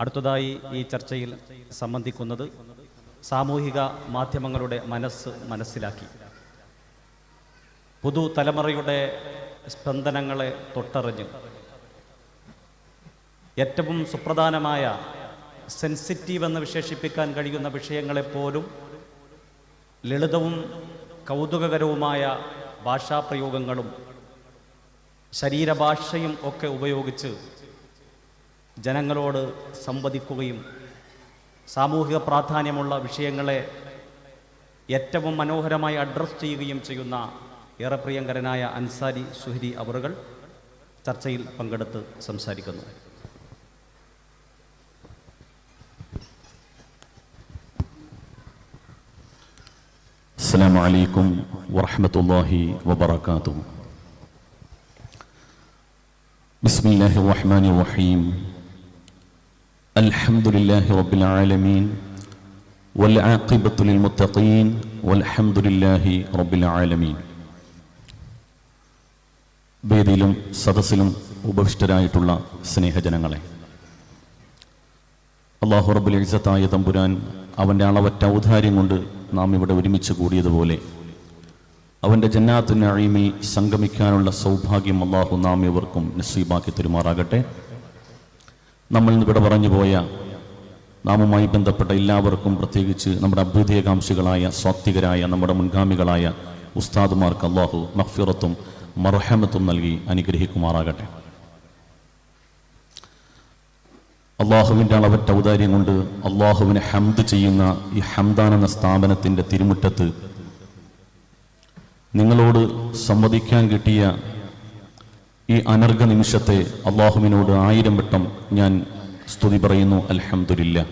അടുത്തതായി ഈ ചർച്ചയിൽ സംബന്ധിക്കുന്നത് സാമൂഹിക മാധ്യമങ്ങളുടെ മനസ്സിലാക്കി പുതുതലമുറയുടെ സ്പന്ദനങ്ങളെ തൊട്ടറിഞ്ഞ് ഏറ്റവും സുപ്രധാനമായ സെൻസിറ്റീവ് എന്ന് വിശേഷിപ്പിക്കാൻ കഴിയുന്ന വിഷയങ്ങളെപ്പോലും ലളിതവും കൗതുകകരവുമായ ഭാഷാപ്രയോഗങ്ങളും ശരീരഭാഷയും ഒക്കെ ഉപയോഗിച്ച് ജനങ്ങളോട് സംവദിക്കുകയും സാമൂഹിക പ്രാധാന്യമുള്ള വിഷയങ്ങളെ ഏറ്റവും മനോഹരമായി അഡ്രസ് ചെയ്യുകയും ചെയ്യുന്ന ഏറെ പ്രിയങ്കരനായ അൻസാരി സുഹരി അവറുകൾ ചർച്ചയിൽ പങ്കെടുത്ത് സംസാരിക്കുന്നു. അസ്സലാമു അലൈക്കും വറഹ്മത്തുള്ളാഹി വബറകാതുഹു. ബിസ്മില്ലാഹിർ റഹ്മാനിർ റഹീം. അൽഹംദുലില്ലാഹി റബ്ബിൽ ആലമീൻ വൽ ആഖിബത്തു ലിൽ മുത്തഖീൻ വൽഹംദുലില്ലാഹി റബ്ബിൽ ആലമീൻ. വേദിയിലും സദസ്സിലും ഉപവിഷ്ടരായിട്ടുള്ള സ്നേഹജനങ്ങളെ, അല്ലാഹു റബ്ബുൽ ഇസ്സത്തായ തമ്പുരാൻ അവൻ്റെ അളവറ്റ ഔദാര്യം കൊണ്ട് നാം ഇവിടെ ഒരുമിച്ച് കൂടിയതുപോലെ അവൻ്റെ ജന്നാത്തുൻ നഈമിൽ സംഗമിക്കാനുള്ള സൗഭാഗ്യം അല്ലാഹു നാം ഇവർക്കും നസീബാക്കി തരുമാറാകട്ടെ. നമ്മൾ ഇവിടെ പറഞ്ഞുപോയ നാമുമായി ബന്ധപ്പെട്ട എല്ലാവർക്കും, പ്രത്യേകിച്ച് നമ്മുടെ അഭ്യുദയകാംക്ഷികളായ സ്വാത്വികരായ നമ്മുടെ മുൻഗാമികളായ ഉസ്താദുമാർക്ക് അല്ലാഹു മഗ്ഫിറത്തും മർഹമത്തും നൽകി അനുഗ്രഹിക്കുമാറാകട്ടെ. അള്ളാഹുവിൻ്റെ അളവറ്റ ഔദാര്യം കൊണ്ട് അള്ളാഹുവിനെ ഹംദ് ചെയ്യുന്ന ഈ ഹംദാൻ എന്ന സ്ഥാപനത്തിൻ്റെ തിരുമുറ്റത്ത് നിങ്ങളോട് സംവദിക്കാൻ കിട്ടിയ ഈ അനർഘ നിമിഷത്തെ അള്ളാഹുവിനോട് 1000 വട്ടം ഞാൻ സ്തുതി പറയുന്നു. അൽഹംദുലില്ലാഹ്.